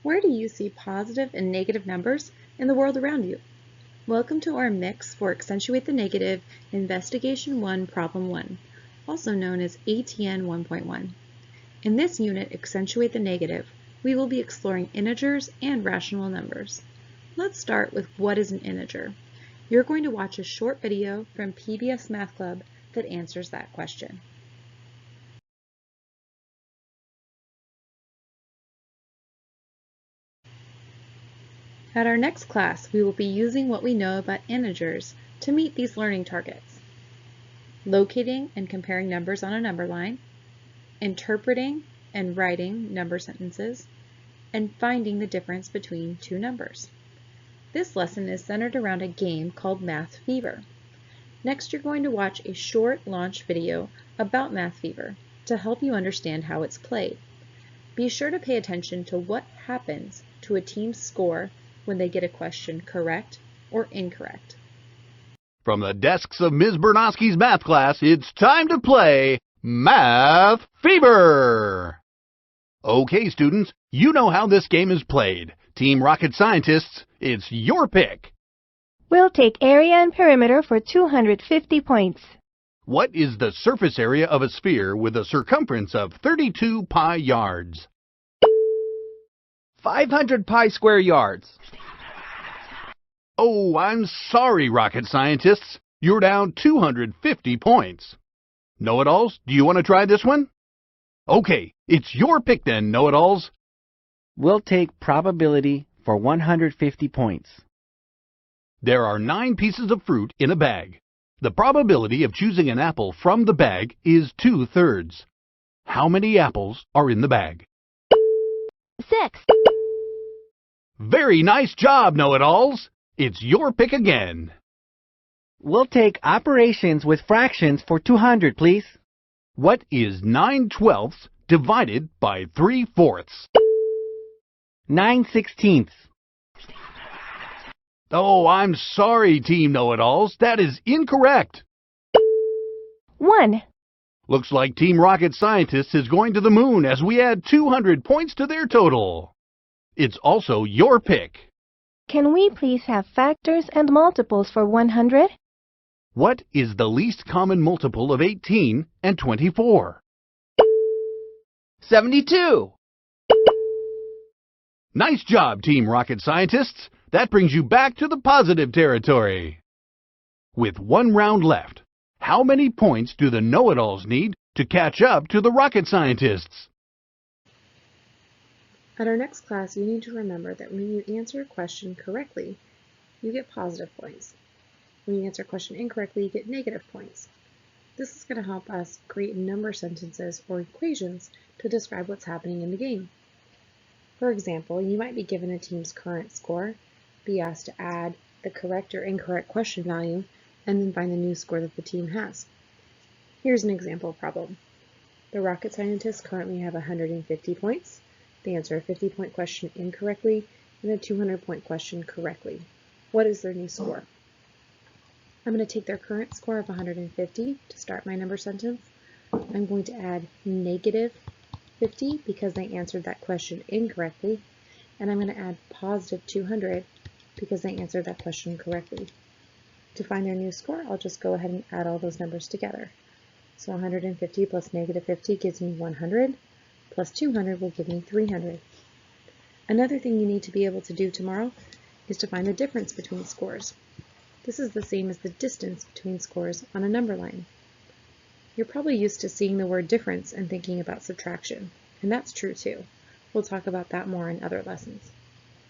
Where do you see positive and negative numbers in the world around you? Welcome to our mix for Accentuate the Negative Investigation 1 Problem 1, also known as ATN 1.1. In this unit, Accentuate the Negative, we will be exploring integers and rational numbers. Let's start with what is an integer. You're going to watch a short video from PBS Math Club that answers that question. At our next class, we will be using what we know about integers to meet these learning targets: locating and comparing numbers on a number line, interpreting and writing number sentences, and finding the difference between two numbers. This lesson is centered around a game called Math Fever. Next, you're going to watch a short launch video about Math Fever to help you understand how it's played. Be sure to pay attention to what happens to a team's score when they get a question correct or incorrect. From the desks of Ms. Bernowski's math class, it's time to play Math Fever! Okay, students, you know how this game is played. Team Rocket Scientists, it's your pick. We'll take area and perimeter for 250 points. What is the surface area of a sphere with a circumference of 32 pi yards? 500 pi square yards. Oh, I'm sorry, Rocket Scientists. You're down 250 points. Know-it-alls, do you want to try this one? Okay, it's your pick then, know-it-alls. We'll take probability for 150 points. There are 9 pieces of fruit in a bag. The probability of choosing an apple from the bag is 2/3. How many apples are in the bag? 6. Very nice job, know-it-alls. It's your pick again. We'll take operations with fractions for 200, please. What is 9/12 divided by 3/4? 9/16. Oh, I'm sorry, Team Know-it-alls. That is incorrect. 1. Looks like Team Rocket Scientists is going to the moon as we add 200 points to their total. It's also your pick. Can we please have factors and multiples for 100? What is the least common multiple of 18 and 24? 72. Nice job, Team Rocket Scientists. That brings you back to the positive territory. With one round left, how many points do the know-it-alls need to catch up to the Rocket Scientists? At our next class, you need to remember that when you answer a question correctly, you get positive points. When you answer a question incorrectly, you get negative points. This is going to help us create number sentences or equations to describe what's happening in the game. For example, you might be given a team's current score, be asked to add the correct or incorrect question value, and then find the new score that the team has. Here's an example problem. The Rocket Scientists currently have 150 points. They answer a 50-point question incorrectly and a 200-point question correctly. What is their new score? I'm going to take their current score of 150 to start my number sentence. I'm going to add negative 50 because they answered that question incorrectly, and I'm going to add positive 200 because they answered that question correctly. To find their new score, I'll just go ahead and add all those numbers together. So 150 plus negative 50 gives me 100, plus 200 will give me 300. Another thing you need to be able to do tomorrow is to find the difference between scores. This is the same as the distance between scores on a number line. You're probably used to seeing the word difference and thinking about subtraction, and that's true too. We'll talk about that more in other lessons.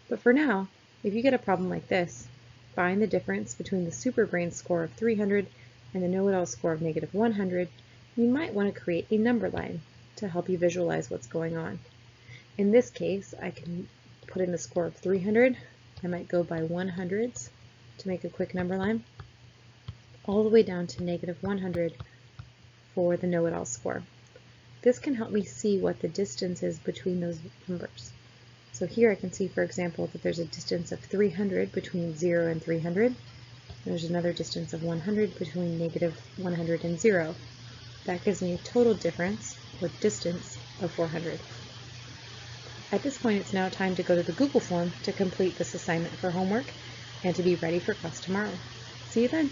But for now, if you get a problem like this, find the difference between the Superbrain score of 300 and the Know-it-all score of negative 100, you might want to create a number line to help you visualize what's going on. In this case, I can put in the score of 300. I might go by 100s to make a quick number line, all the way down to negative 100 for the know-it-all score. This can help me see what the distance is between those numbers. So here I can see, for example, that there's a distance of 300 between 0 and 300. There's another distance of 100 between negative 100 and 0. That gives me a total difference, or distance, of 400. At this point, it's now time to go to the Google form to complete this assignment for homework and to be ready for class tomorrow. See you then.